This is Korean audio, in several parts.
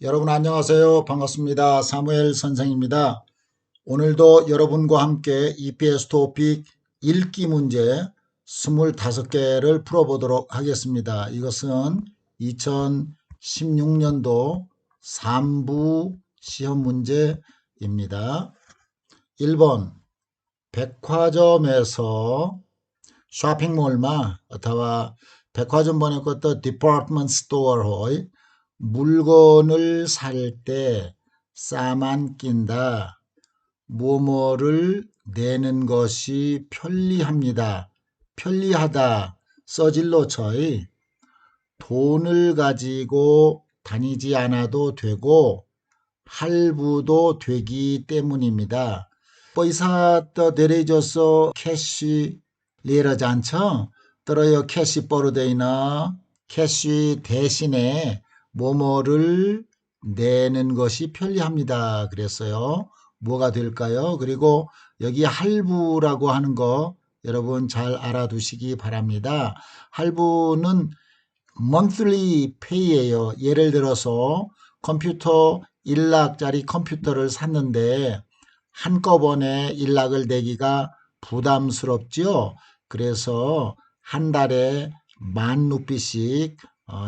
여러분 안녕하세요. 반갑습니다. 사무엘 선생입니다. 오늘도 여러분과 함께 EPS 토픽 읽기 문제 25개를 풀어보도록 하겠습니다. 이것은 2016년도 3부 시험 문제입니다. 1번 백화점에서 쇼핑몰마 어थवा 백화점 번역것도 디파트먼트 스토어의 물건을 살 때 싸만 낀다. 뭐뭐를 내는 것이 편리합니다. 편리하다. 써질로처의 돈을 가지고 다니지 않아도 되고 할부도 되기 때문입니다. पैसा त धेरै जसो 캐시 लिएर जान्छ तर यो 캐시 पर्दैन. 캐시 대신에 뭐뭐를 내는 것이 편리합니다. 그랬어요. 뭐가 될까요? 그리고 여기 할부라고 하는 거 여러분 잘 알아두시기 바랍니다. 할부는 monthly pay예요. 예를 들어서 컴퓨터 1락짜리 컴퓨터를 샀는데 한꺼번에 1락을 내기가 부담스럽죠. 그래서 한 달에 10,000루피씩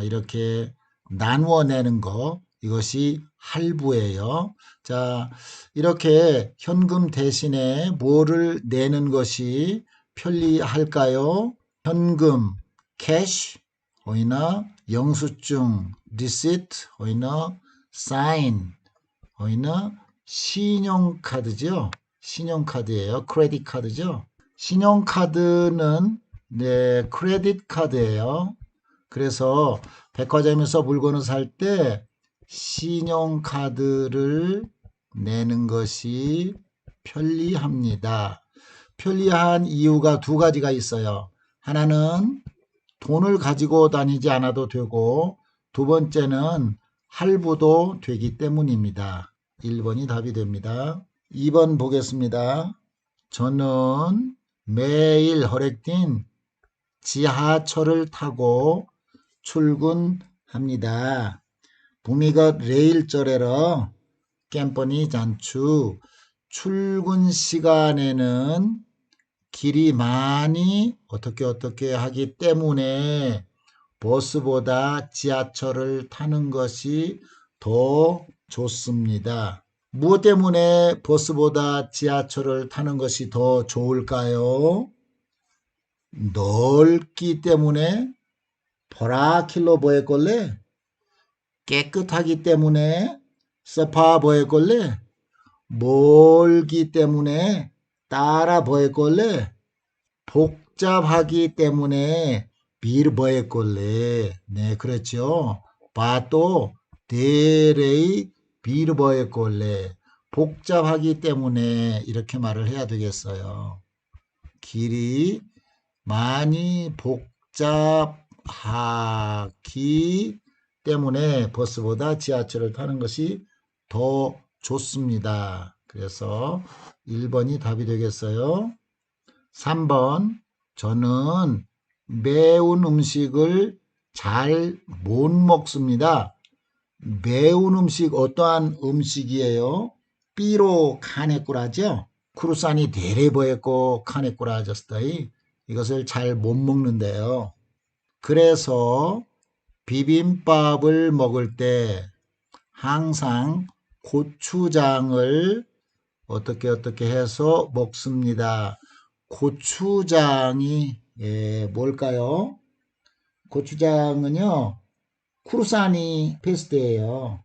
이렇게 나누어 내는 거, 이것이 할부예요. 자, 이렇게 현금 대신에 뭐를 내는 것이 편리할까요? 현금, 캐시, 어이나 영수증, receipt, 어이나 sign, 어이나 신용카드죠. 신용카드예요. 크레딧 카드죠. 신용카드는 크레딧 카드예요. 그래서 백화점에서 물건을 살 때 신용카드를 내는 것이 편리합니다. 편리한 이유가 두 가지가 있어요. 하나는 돈을 가지고 다니지 않아도 되고 두 번째는 할부도 되기 때문입니다. 1번이 답이 됩니다. 2번 보겠습니다. 저는 매일 허락된 지하철을 타고 출근합니다. 부미가 레일절에러 깸뻔이 잔추. 출근 시간에는 길이 많이 어떻게 하기 때문에 버스보다 지하철을 타는 것이 더 좋습니다. 무엇 때문에 버스보다 지하철을 타는 것이 더 좋을까요? 넓기 때문에 보라킬로 보였걸래? 깨끗하기 때문에 서파 보였걸래? 멀기 때문에 따라 보였걸래? 복잡하기 때문에 비르 보였걸래? 네, 그렇죠. 바또 데레이 비르 보였걸래? 복잡하기 때문에 이렇게 말을 해야 되겠어요. 길이 많이 복잡하기 때문에 버스보다 지하철을 타는 것이 더 좋습니다. 그래서 1번이 답이 되겠어요. 3번, 저는 매운 음식을 잘 못 먹습니다. 매운 음식 어떠한 음식이에요? 삐로 카네꾸라죠. 크루산이 데레버했고 카네꾸라졌어요. 이것을 잘 못 먹는데요. 그래서 비빔밥을 먹을 때 항상 고추장을 어떻게 해서 먹습니다. 고추장이 뭘까요? 고추장은요, 쿠르사니 페스트예요.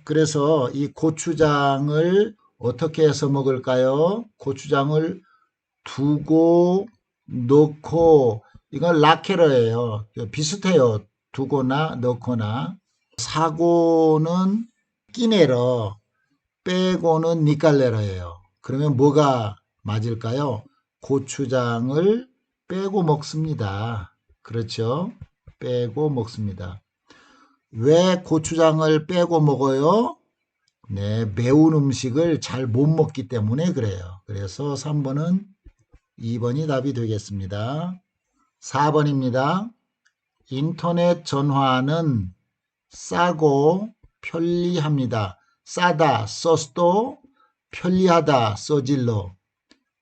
그래서 이 고추장을 어떻게 해서 먹을까요? 고추장을 두고 넣고, 이건 라케러예요. 비슷해요. 두거나 넣거나. 사고는 끼네러, 빼고는 니깔레러예요. 그러면 뭐가 맞을까요? 고추장을 빼고 먹습니다. 그렇죠? 빼고 먹습니다. 왜 고추장을 빼고 먹어요? 네, 매운 음식을 잘 못 먹기 때문에 그래요. 그래서 3번은 2번이 답이 되겠습니다. 4번입니다. 인터넷 전화는 싸고 편리합니다. 싸다, 서스도, 편리하다, 써질러.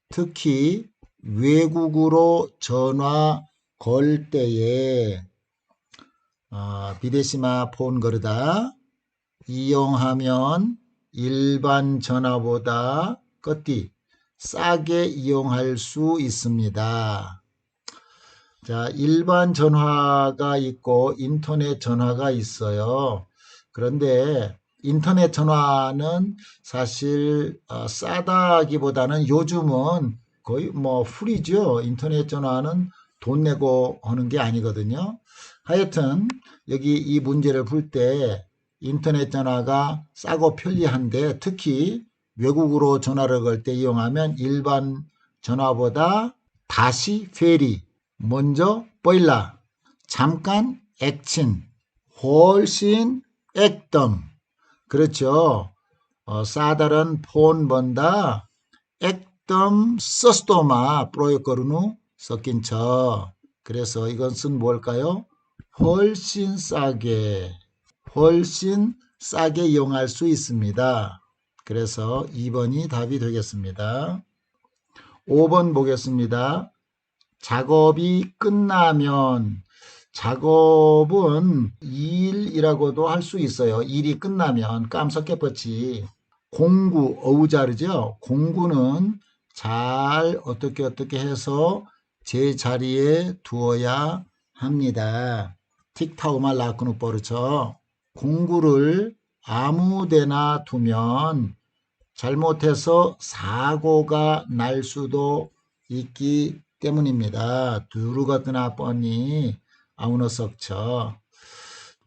특히 외국으로 전화 걸 때에 비데시마 폰 거르다 이용하면 일반 전화보다 껏디 싸게 이용할 수 있습니다. 자, 일반 전화가 있고 인터넷 전화가 있어요. 그런데 인터넷 전화는 사실 싸다기보다는 요즘은 거의 뭐 프리죠. 인터넷 전화는 돈 내고 하는 게 아니거든요. 하여튼 여기 이 문제를 풀 때 인터넷 전화가 싸고 편리한데 특히 외국으로 전화를 걸 때 이용하면 일반 전화보다 다시 페리, 먼저 보일라, 잠깐 액친, 훨씬 액덤. 그렇죠. 싸다른 폰보다 액덤 서스도마 프로이거르누 섞인 척. 그래서 이것은 뭘까요? 훨씬 싸게 이용할 수 있습니다. 그래서 2번이 답이 되겠습니다. 5번 보겠습니다. 작업이 끝나면, 작업은 일이라고도 할 수 있어요. 일이 끝나면 깜석해버치. 공구, 어우자르죠. 공구는 잘 어떻게 해서 제자리에 두어야 합니다. 틱타우마 라크누 버르죠. 공구를 아무데나 두면 잘못해서 사고가 날 수도 있기 때문입니다. 두루거드나 뻔히 아우너 썩쳐.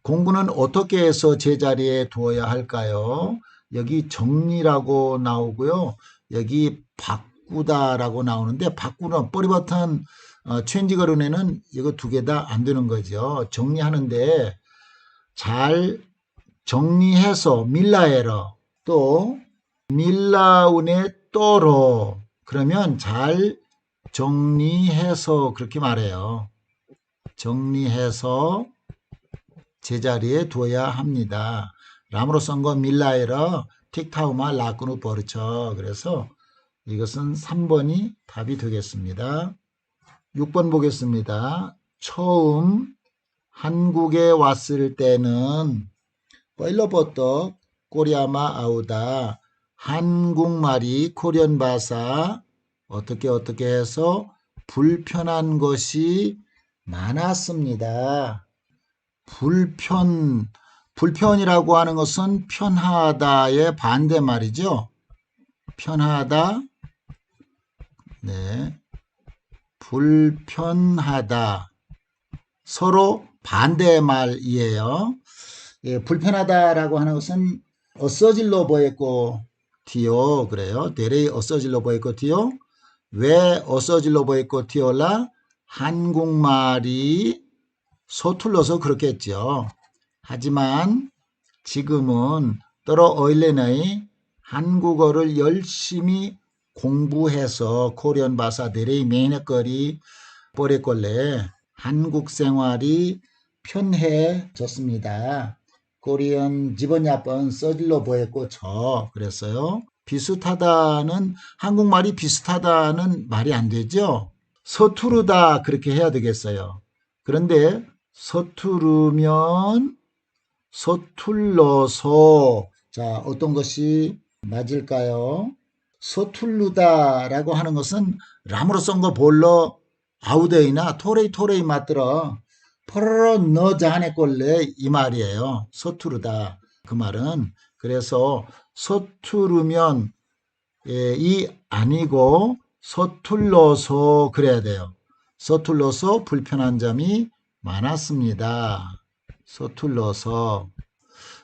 공구는 어떻게 해서 제자리에 두어야 할까요? 여기 정리라고 나오고요. 여기 바꾸다라고 나오는데 바꾸는 뿌리버튼 체인지 거론에는 이거 두 개 다 안 되는 거죠. 정리하는데 잘 정리해서 밀라에러 또 밀라운에 또로 그러면 잘 정리해서 그렇게 말해요. 정리해서 제자리에 둬야 합니다. 라므로 선거 밀라에러 틱타우마 라꾸누 버르쳐. 그래서 이것은 3번이 답이 되겠습니다. 6번 보겠습니다. 처음 한국에 왔을 때는 뻘러버떡 꼬리아마 아우다. 한국말이 코리안 바사 어떻게 해서 불편한 것이 많았습니다. 불편이라고 하는 것은 편하다의 반대말이죠. 편하다, 네, 불편하다. 서로 반대말이에요. 예, 불편하다라고 하는 것은 어서질러 보였고 티요 그래요. 데레이 어서질러 보였고 티요. 왜 어서질러 보였고 티요라? 한국말이 서툴러서 그렇게 했죠. 하지만 지금은 떨어 어일레나이 한국어를 열심히 공부해서 코리안 바사 데레이 메인거리 뽀레꼴레 한국 생활이 편해졌습니다. 코리안 집어냐번 써질러 보였고 저 그랬어요. 비슷하다는 한국말이 비슷하다는 말이 안 되죠. 서투르다 그렇게 해야 되겠어요. 그런데 서투르면 서툴러서 자 어떤 것이 맞을까요? 서툴르다라고 하는 것은 라므로 쓴거 볼러 아우데이나 토레이 맞들어 퍼러 너 자네 꼴래 이 말이에요. 서투르다 그 말은. 그래서 서투르면 이 아니고 서툴러서 그래야 돼요. 서툴러서 불편한 점이 많았습니다. 서툴러서.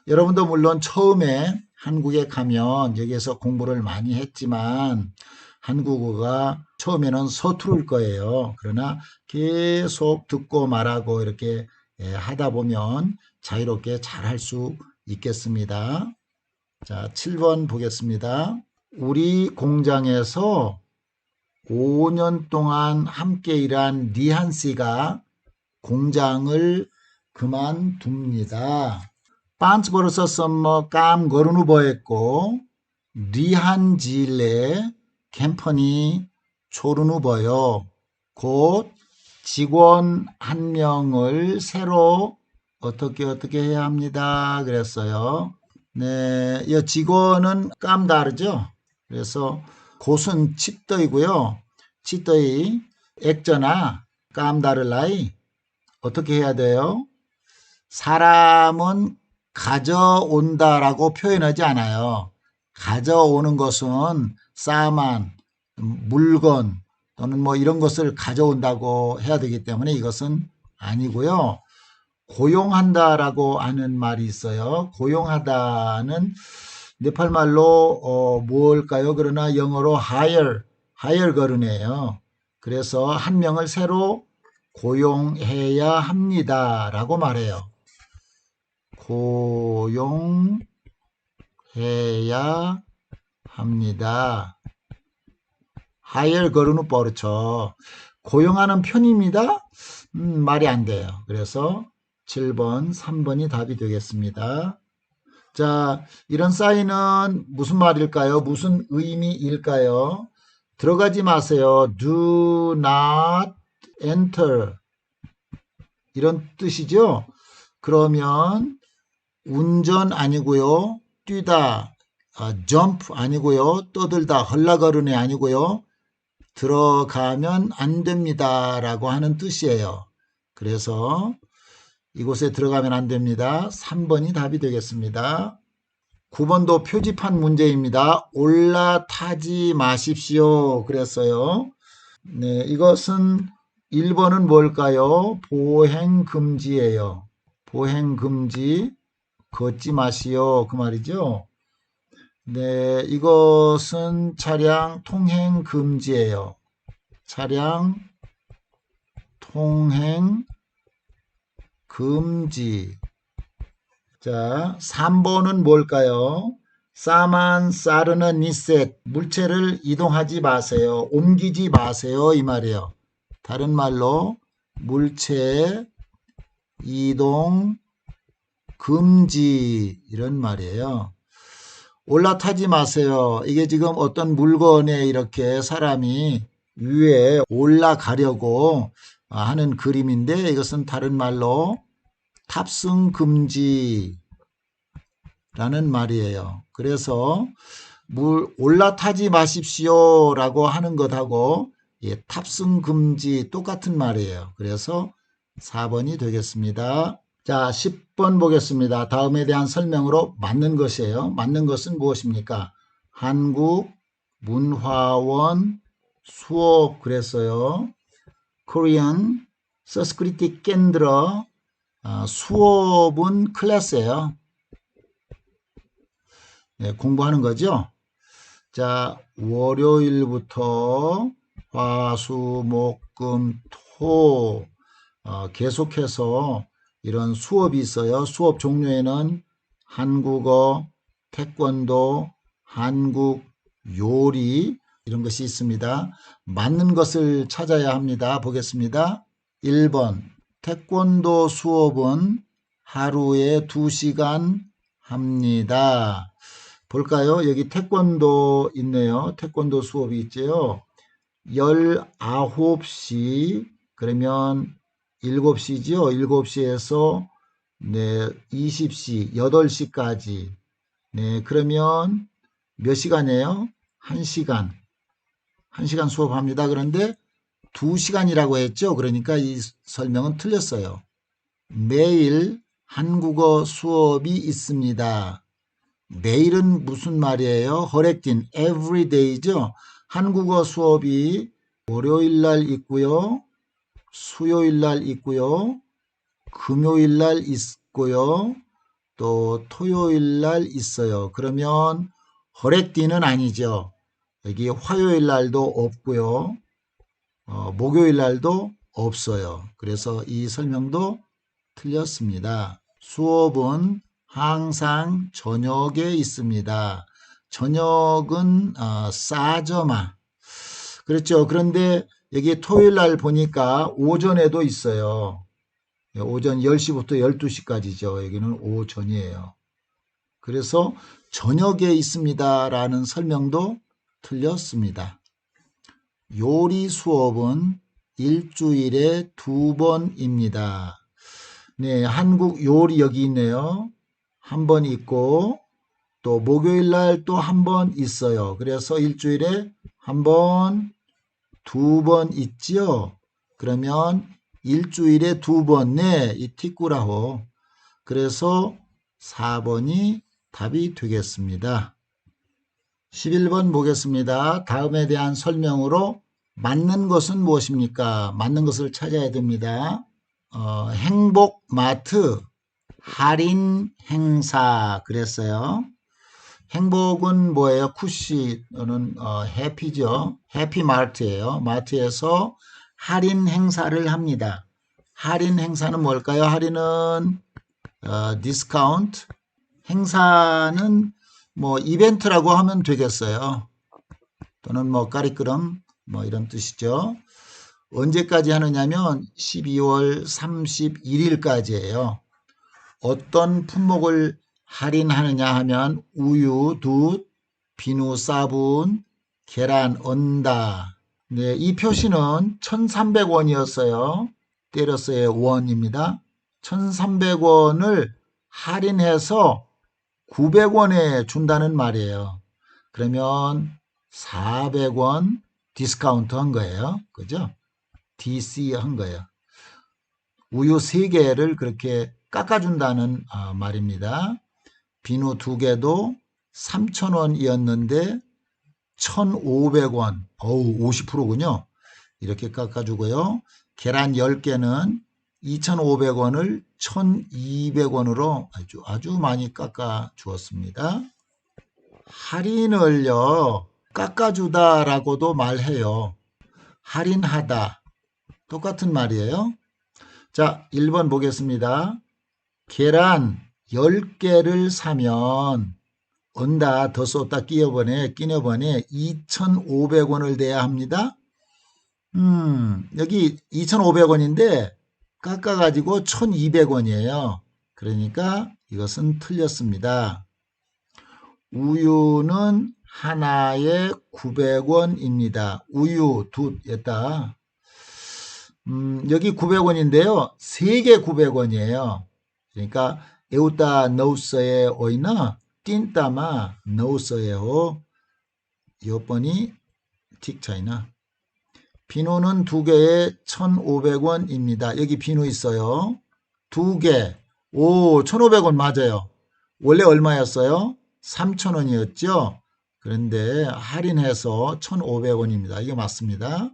여러분도 물론 처음에 한국에 가면 여기에서 공부를 많이 했지만 한국어가 처음에는 서투를 거예요. 그러나 계속 듣고 말하고 이렇게 하다 보면 자유롭게 잘할 수 있겠습니다. 자, 7번 보겠습니다. 우리 공장에서 5년 동안 함께 일한 리한 씨가 공장을 그만둡니다. 빤츠 걸었었어 뭐 깜 거르누 버했고 리한질레 캠퍼니 초르누 버요. 곧 직원 한 명을 새로 어떻게 해야 합니다. 그랬어요. 네, 이 직원은 깜다르죠. 그래서 곧은 칩더이고요. 칩더이 액저나 깜다르라이 어떻게 해야 돼요? 사람은 가져온다라고 표현하지 않아요. 가져오는 것은 사만, 물건 또는 뭐 이런 것을 가져온다고 해야 되기 때문에 이것은 아니고요. 고용한다라고 하는 말이 있어요. 고용하다는 네팔 말로 뭘까요? 그러나 영어로 hire 거른이에요. 그래서 한 명을 새로 고용해야 합니다라고 말해요. 고용해야 합니다. hire 거르는 버르죠. 고용하는 편입니다. 말이 안 돼요. 그래서 7번, 3번이 답이 되겠습니다. 자, 이런 사인은 무슨 말일까요? 무슨 의미일까요? 들어가지 마세요. Do not enter. 이런 뜻이죠? 그러면 운전 아니고요. 뛰다, jump 아니고요. 떠들다, 헐라거르네 아니고요. 들어가면 안 됩니다. 라고 하는 뜻이에요. 그래서 이곳에 들어가면 안 됩니다. 3번이 답이 되겠습니다. 9번도 표지판 문제입니다. 올라타지 마십시오. 그랬어요. 네, 이것은 1번은 뭘까요? 보행금지예요. 보행금지, 걷지 마시오. 그 말이죠. 네, 이것은 차량 통행금지예요. 차량 통행금지. 자, 3번은 뭘까요? 사만 사르는 니셋, 물체를 이동하지 마세요. 옮기지 마세요. 이 말이에요. 다른 말로 물체 이동 금지 이런 말이에요. 올라타지 마세요. 이게 지금 어떤 물건에 이렇게 사람이 위에 올라가려고 하는 그림인데 이것은 다른 말로 탑승 금지라는 말이에요. 그래서 올라타지 마십시오라고 하는 것하고 탑승 금지 똑같은 말이에요. 그래서 4번이 되겠습니다. 자, 10번 보겠습니다. 다음에 대한 설명으로 맞는 것이에요. 맞는 것은 무엇입니까? 한국문화원 수업 그랬어요. Korean Sanskritik Kendra 수업은 클래스예요. 네, 공부하는 거죠. 자, 월요일부터 화, 수, 목, 금, 토 계속해서 이런 수업이 있어요. 수업 종류에는 한국어, 태권도, 한국 요리 이런 것이 있습니다. 맞는 것을 찾아야 합니다. 보겠습니다. 1번 태권도 수업은 하루에 2시간 합니다. 볼까요? 여기 태권도 있네요. 태권도 수업이 있죠. 19시 그러면 7시죠. 7시에서 네, 20시, 8시까지. 네, 그러면 몇 시간이에요? 1시간. 1시간 수업합니다. 그런데 2시간이라고 했죠. 그러니까 이 설명은 틀렸어요. 매일 한국어 수업이 있습니다. 매일은 무슨 말이에요? 허렉진, everyday죠. 한국어 수업이 월요일 날 있고요. 수요일 날 있고요. 금요일 날 있고요. 또 토요일 날 있어요. 그러면 허렉디는 아니죠. 여기 화요일 날도 없고요. 목요일 날도 없어요. 그래서 이 설명도 틀렸습니다. 수업은 항상 저녁에 있습니다. 저녁은 싸저마. 그렇죠. 그런데 여기 토요일 날 보니까 오전에도 있어요. 오전 10시부터 12시까지죠. 여기는 오전이에요. 그래서 저녁에 있습니다라는 설명도 틀렸습니다. 요리 수업은 일주일에 2번입니다. 네, 한국 요리 여기 있네요. 한 번 있고 또 목요일 날 또 한 번 있어요. 그래서 일주일에 한 번, 2번 있지요. 그러면 일주일에 2번, 네, 이 티꾸라호. 그래서 4번이 답이 되겠습니다. 11번 보겠습니다. 다음에 대한 설명으로 맞는 것은 무엇입니까? 맞는 것을 찾아야 됩니다. 행복마트 할인 행사 그랬어요. 행복은 뭐예요? 쿠시는 해피죠. 해피마트예요. 마트에서 할인 행사를 합니다. 할인 행사는 뭘까요? 할인은 디스카운트, 행사는 뭐 이벤트라고 하면 되겠어요. 또는 뭐 까리끄럼 뭐 이런 뜻이죠. 언제까지 하느냐면 12월 31일까지예요. 어떤 품목을 할인하느냐 하면 우유, 돛, 비누, 사분, 계란, 언다. 네, 이 표시는 1,300원이었어요. 때렸어요. 원입니다. 1,300원을 할인해서 900원에 준다는 말이에요. 그러면 400원 디스카운트 한 거예요. 그죠? DC 한 거예요. 우유 3개를 그렇게 깎아준다는 말입니다. 비누 2개도 3,000원이었는데 1,500원, 어우 50%군요. 이렇게 깎아주고요. 계란 10개는 2,500원을 1,200원으로 아주 많이 깎아주었습니다. 할인을요, 깎아주다라고도 말해요. 할인하다, 똑같은 말이에요. 자, 1번 보겠습니다. 계란 10개를 사면 언다 더 쏟다 끼어보네 2,500원을 내야 합니다. 여기 2,500원인데 깎아가지고 1,200원이에요. 그러니까 이것은 틀렸습니다. 우유는 하나에 900원입니다. 우유 돛였다. 여기 900원인데요. 3개 900원이에요. 그러니까 에우따 너우서에 오이나 띵따마 너우서에호 몇 번이 틱 차이나. 비누는 2개에 1,500원입니다. 여기 비누 있어요. 2개. 오, 1,500원 맞아요. 원래 얼마였어요? 3,000원이었죠? 그런데 할인해서 1,500원입니다. 이게 맞습니다.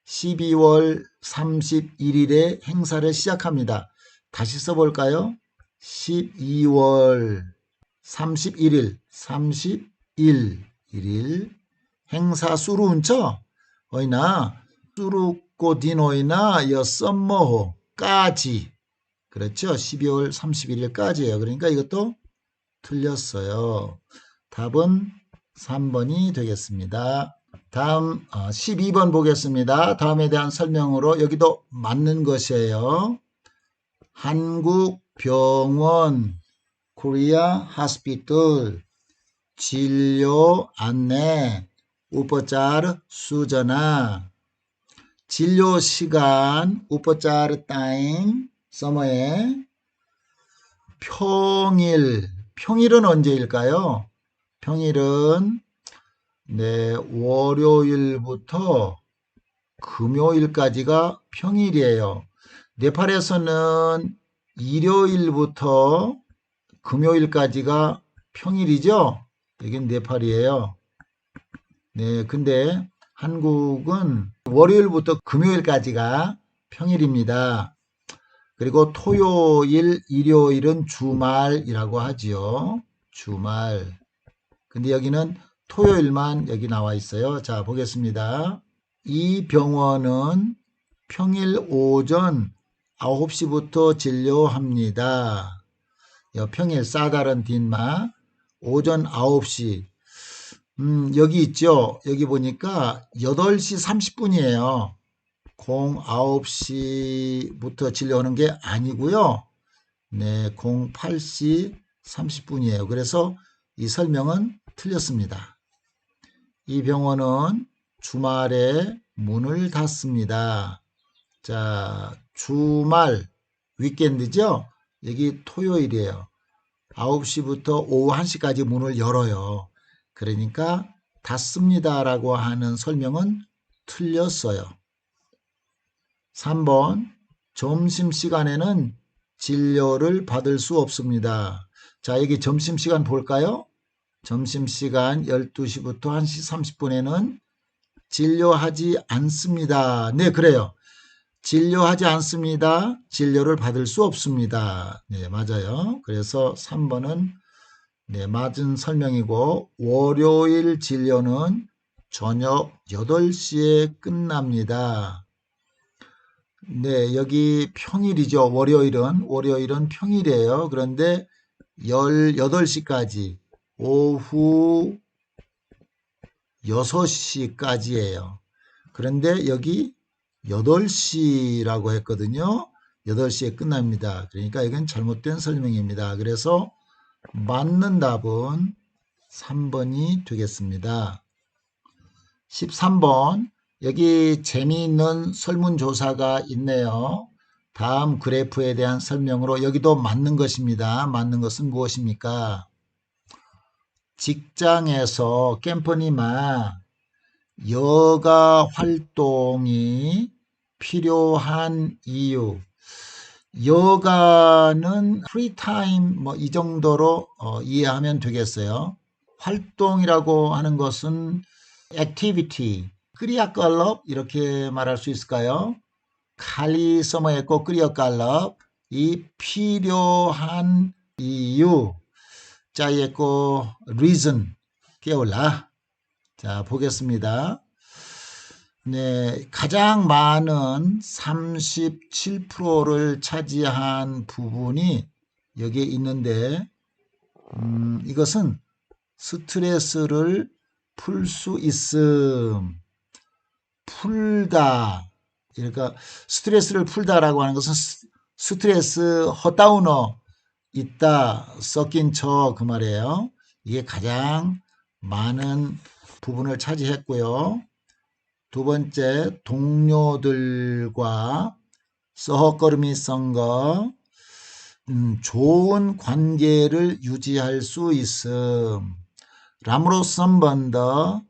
12월 31일에 행사를 시작합니다. 다시 써볼까요? 12월 31일, 31일 행사 수루운처 어이나 수루꼬디노이나 썸머호까지 그렇죠? 12월 31일까지예요. 그러니까 이것도 틀렸어요. 답은 3번이 되겠습니다. 다음 12번 보겠습니다. 다음에 대한 설명으로 여기도 맞는 것이에요. 한국병원 코리아 하스피털 진료 안내 우퍼짜르 수전화 진료 시간 우퍼짜르 타임 서머에 평일은 언제일까요? 평일은 네, 월요일부터 금요일까지가 평일이에요. 네팔에서는 일요일부터 금요일까지가 평일이죠. 여긴 네팔이에요. 네, 근데 한국은 월요일부터 금요일까지가 평일입니다. 그리고 토요일, 일요일은 주말이라고 하지요. 주말. 근데 여기는 토요일만 여기 나와 있어요. 자, 보겠습니다. 이 병원은 평일 오전 9시부터 진료합니다. 평일 싸다른 딘마 오전 9시. 여기 있죠. 여기 보니까 8시 30분이에요. 09시부터 진료하는 게 아니고요. 네, 08시 30분이에요. 그래서 이 설명은 틀렸습니다. 이 병원은 주말에 문을 닫습니다. 자, 주말, 위켄드죠? 여기 토요일이에요. 9시부터 오후 1시까지 문을 열어요. 그러니까 닫습니다라고 하는 설명은 틀렸어요. 3번, 점심시간에는 진료를 받을 수 없습니다. 자, 여기 점심시간 볼까요? 점심시간 12시부터 1시 30분에는 진료하지 않습니다. 네, 그래요. 진료하지 않습니다. 진료를 받을 수 없습니다. 네, 맞아요. 그래서 3번은 네, 맞은 설명이고, 월요일 진료는 저녁 8시에 끝납니다. 네, 여기 평일이죠. 월요일은 평일이에요. 그런데 18시까지, 오후 6시까지예요. 그런데 여기 8시라고 했거든요. 8시에 끝납니다. 그러니까 이건 잘못된 설명입니다. 그래서 맞는 답은 3번이 되겠습니다. 13번, 여기 재미있는 설문조사가 있네요. 다음 그래프에 대한 설명으로 여기도 맞는 것입니다. 맞는 것은 무엇입니까? 직장에서 캠퍼니마 여가 활동이 필요한 이유. 여가는 프리타임 뭐 이 정도로 이해하면 되겠어요. 활동이라고 하는 것은 액티비티, 크리아칼럽 이렇게 말할 수 있을까요? 칼리 서머했고 크리아칼럽이 필요한 이유. 자였고 reason 깨울라. 자, 보겠습니다. 네, 가장 많은 37%를 차지한 부분이 여기에 있는데, 이것은 스트레스를 풀 수 있음, 풀다. 그러니까 스트레스를 풀다라고 하는 것은 스트레스 헛다운어 있다, 섞인 척 그 말이에요. 이게 가장 많은 부분을 차지했고요. 두 번째, 동료들과 서헛걸음이 썬 거, 좋은 관계를 유지할 수 있음. 람으로 썸번더,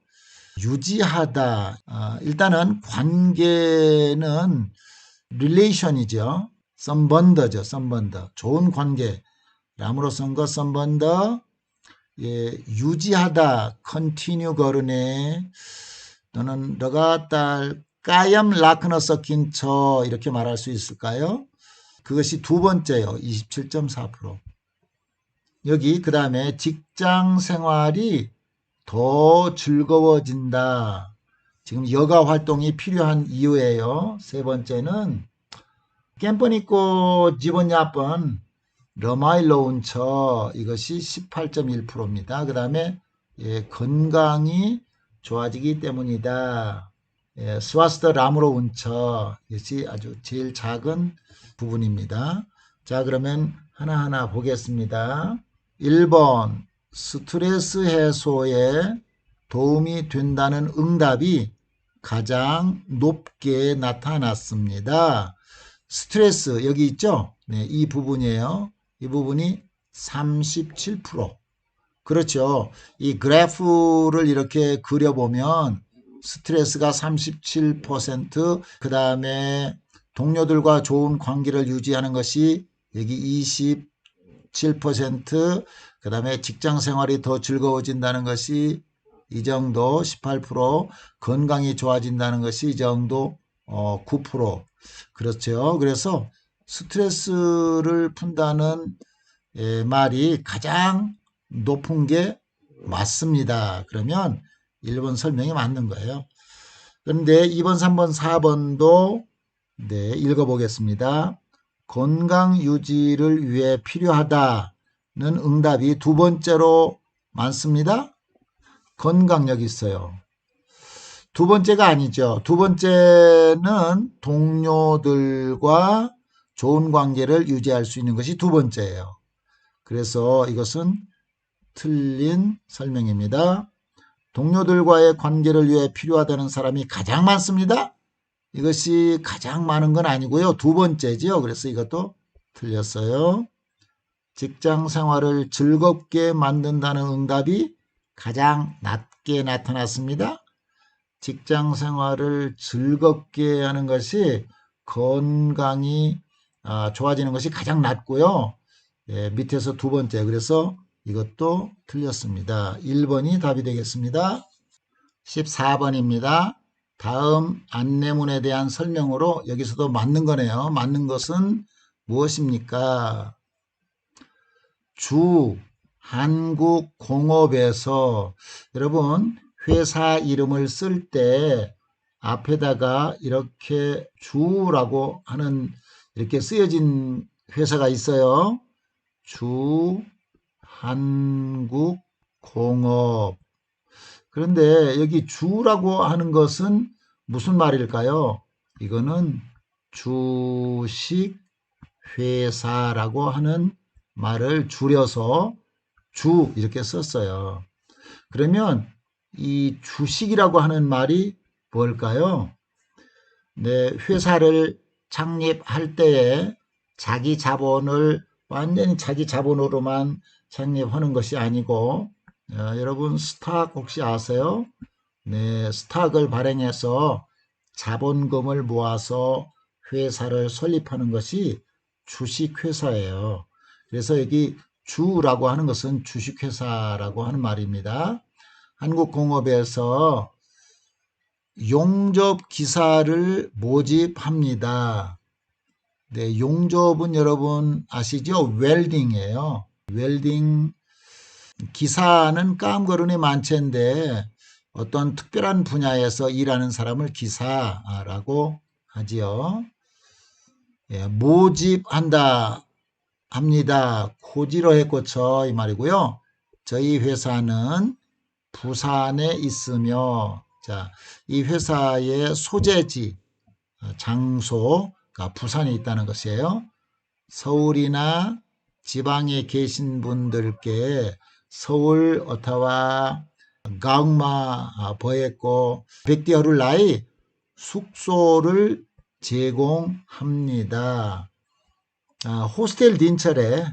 유지하다. 일단은 관계는 릴레이션이죠. 썸번더죠. 썸번더. 좋은 관계. 람으로 썬 거 썸번더, 예, 유지하다. 컨티뉴 거르네. 또는 너가 딸 까염 라크너 섞인 쳐 이렇게 말할 수 있을까요? 그것이 두 번째요. 27.4%. 여기 그 다음에 직장 생활이 더 즐거워진다. 지금 여가 활동이 필요한 이유예요. 세 번째는 캠퍼니꼬 집어냐번 러마일로운 쳐 이것이 18.1%입니다. 그 다음에 예, 건강이 좋아지기 때문이다. 예, 스와스터 람으로 운처 이것이 아주 제일 작은 부분입니다. 자, 그러면 하나하나 보겠습니다. 1번 스트레스 해소에 도움이 된다는 응답이 가장 높게 나타났습니다. 스트레스 여기 있죠? 네, 이 부분이에요. 이 부분이 37%. 그렇죠. 이 그래프를 이렇게 그려보면 스트레스가 37%, 그 다음에 동료들과 좋은 관계를 유지하는 것이 여기 27%, 그 다음에 직장 생활이 더 즐거워진다는 것이 이 정도 18%, 건강이 좋아진다는 것이 이 정도 9%. 그렇죠. 그래서 스트레스를 푼다는 말이 가장 높은 게 맞습니다. 그러면 1번 설명이 맞는 거예요. 그런데 2번, 3번, 4번도 네, 읽어보겠습니다. 건강 유지를 위해 필요하다는 응답이 두 번째로 많습니다. 건강 여기 있어요. 두 번째가 아니죠. 두 번째는 동료들과 좋은 관계를 유지할 수 있는 것이 두 번째예요. 그래서 이것은 틀린 설명입니다. 동료들과의 관계를 위해 필요하다는 사람이 가장 많습니다. 이것이 가장 많은 건 아니고요. 두 번째지요. 그래서 이것도 틀렸어요. 직장 생활을 즐겁게 만든다는 응답이 가장 낮게 나타났습니다. 직장 생활을 즐겁게 하는 것이 건강이 좋아지는 것이 가장 낮고요. 예, 밑에서 두 번째. 그래서 이것도 틀렸습니다. 1번이 답이 되겠습니다. 14번입니다. 다음 안내문에 대한 설명으로 여기서도 맞는 거네요. 맞는 것은 무엇입니까? 주 한국공업에서 여러분 회사 이름을 쓸 때 앞에다가 이렇게 주라고 하는 이렇게 쓰여진 회사가 있어요. 주 한국공업. 그런데 여기 주라고 하는 것은 무슨 말일까요? 이거는 주식회사라고 하는 말을 줄여서 주 이렇게 썼어요. 그러면 이 주식이라고 하는 말이 뭘까요? 네, 회사를 창립할 때에 자기 자본을 완전히 자기 자본으로만 창립하는 것이 아니고 여러분 스탁 혹시 아세요? 네, 스탁을 발행해서 자본금을 모아서 회사를 설립하는 것이 주식회사예요. 그래서 여기 주라고 하는 것은 주식회사라고 하는 말입니다. 한국공업에서 용접기사를 모집합니다. 네, 용접은 여러분 아시죠? 웰딩이에요. 웰딩 기사는 깜거른의 만체인데 어떤 특별한 분야에서 일하는 사람을 기사라고 하지요. 예, 모집한다 합니다. 고지로해 꽂혀 이 말이고요. 저희 회사는 부산에 있으며 자, 이 회사의 소재지 장소가 부산에 있다는 것이에요. 서울이나 지방에 계신 분들께 서울, 오타와, 가응마, 버했고 백디어룰라이 숙소를 제공합니다. 호스텔 딘철에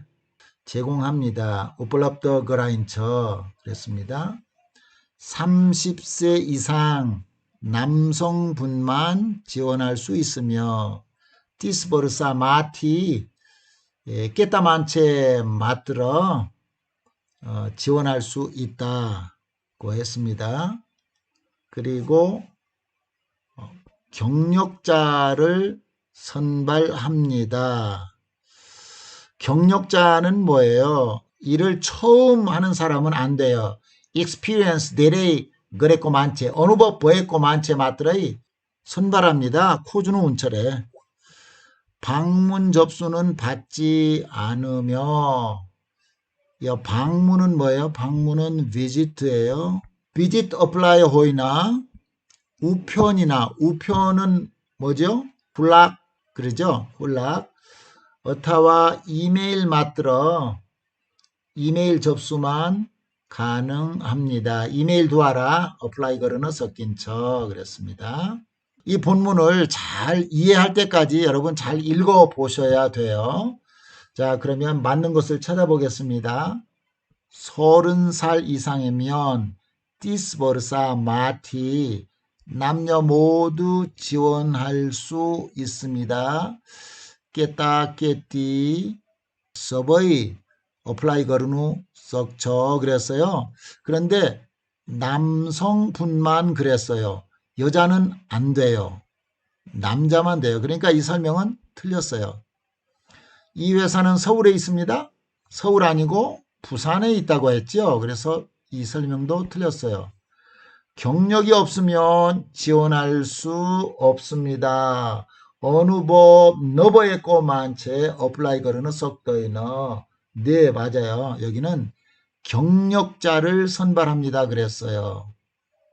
제공합니다. 오플랍더 그라인처 그랬습니다. 30세 이상 남성분만 지원할 수 있으며 티스버르사 마티 깨따만체 맞들어 지원할 수 있다고 했습니다. 그리고 경력자를 선발합니다. 경력자는 뭐예요? 일을 처음 하는 사람은 안 돼요. experience 데레이 그랬고 많지 어느법 보했고 많지 맞더라이 선발합니다. 코주는 운철에 방문 접수는 받지 않으며 방문은 뭐예요? 방문은 visit예요. visit apply 호이나 우편은 뭐죠? 훌락 그러죠? 훌락 어타와 이메일 맞들어 이메일 접수만 가능합니다. 이메일 두하라 어플라이 걸어는 섞인 척 그랬습니다. 이 본문을 잘 이해할 때까지 여러분 잘 읽어 보셔야 돼요. 자, 그러면 맞는 것을 찾아보겠습니다. 30살 이상이면 디스버르사 마티 남녀 모두 지원할 수 있습니다. 깨따 깨띠 서버이 어플라이 거르누 썩저 그랬어요. 그런데 남성분만 그랬어요. 여자는 안 돼요. 남자만 돼요. 그러니까 이 설명은 틀렸어요. 이 회사는 서울에 있습니다. 서울 아니고 부산에 있다고 했죠. 그래서 이 설명도 틀렸어요. 경력이 없으면 지원할 수 없습니다. 어느 법 너버의 꼬만체 어플라이 거르는 썩더이너 네 맞아요. 여기는 경력자를 선발합니다 그랬어요.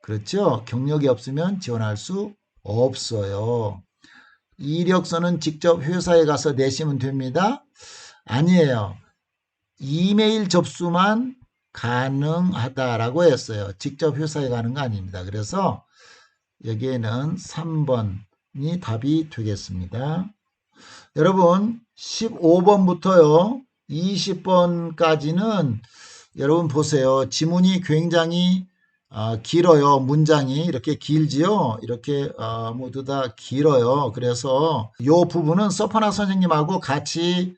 그렇죠? 경력이 없으면 지원할 수 없어요. 이력서는 직접 회사에 가서 내시면 됩니다. 아니에요. 이메일 접수만 가능하다라고 했어요. 직접 회사에 가는 거 아닙니다. 그래서 여기에는 3번이 답이 되겠습니다. 여러분 15번부터요 20번까지는 여러분 보세요. 지문이 굉장히 길어요. 문장이 이렇게 길지요. 이렇게 모두 다 길어요. 그래서 이 부분은 서퍼나 선생님하고 같이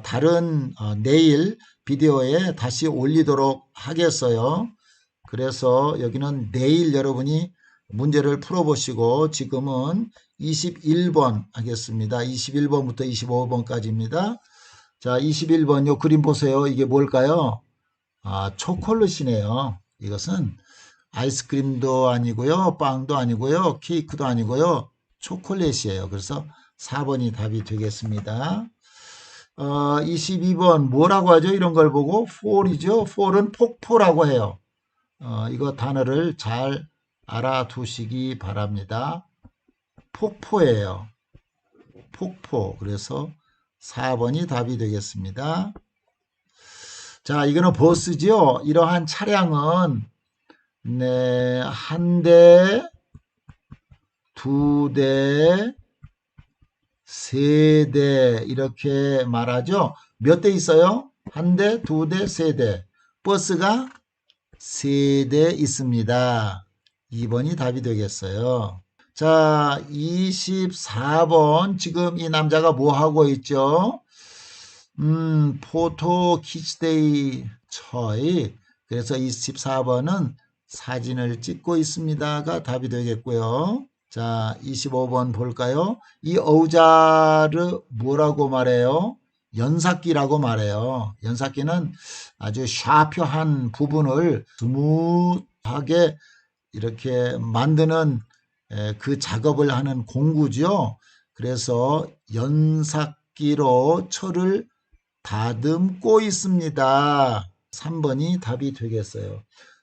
다른 내일 비디오에 다시 올리도록 하겠어요. 그래서 여기는 내일 여러분이 문제를 풀어보시고 지금은 21번 하겠습니다. 21번부터 25번까지입니다. 자, 21번 요 그림 보세요. 이게 뭘까요? 초콜릿이네요. 이것은 아이스크림도 아니고요. 빵도 아니고요. 케이크도 아니고요. 초콜릿이에요. 그래서 4번이 답이 되겠습니다. 22번 뭐라고 하죠? 이런 걸 보고 fall이죠. fall은 폭포라고 해요. 이거 단어를 잘 알아두시기 바랍니다. 폭포예요. 폭포. 그래서 4번이 답이 되겠습니다. 자, 이거는 버스죠. 이러한 차량은 네, 한 대, 두 대, 세 대 이렇게 말하죠. 몇 대 있어요? 한 대, 두 대, 세 대. 버스가 세 대 있습니다. 2번이 답이 되겠어요. 자, 24번 지금 이 남자가 뭐 하고 있죠? 포토 키즈데이 처이. 그래서 24번은 사진을 찍고 있습니다가 답이 되겠고요. 자, 25번 볼까요? 이 어우자를 뭐라고 말해요? 연삭기라고 말해요. 연삭기는 아주 샤프한 부분을 스무하게 이렇게 만드는 그 작업을 하는 공구죠. 그래서 연삭기로 철을 다듬고 있습니다. 3번이 답이 되겠어요.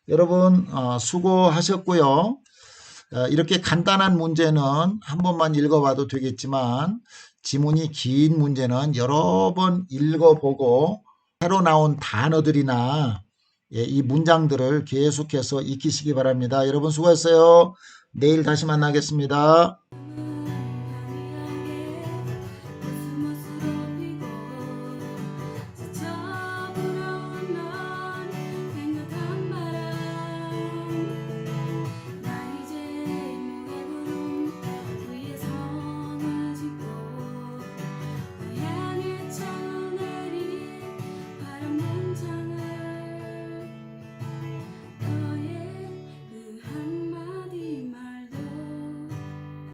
여러분 수고하셨고요. 이렇게 간단한 문제는 한 번만 읽어봐도 되겠지만 지문이 긴 문제는 여러 번 읽어보고 새로 나온 단어들이나 이 문장들을 계속해서 익히시기 바랍니다. 여러분 수고했어요. 내일 다시 만나겠습니다.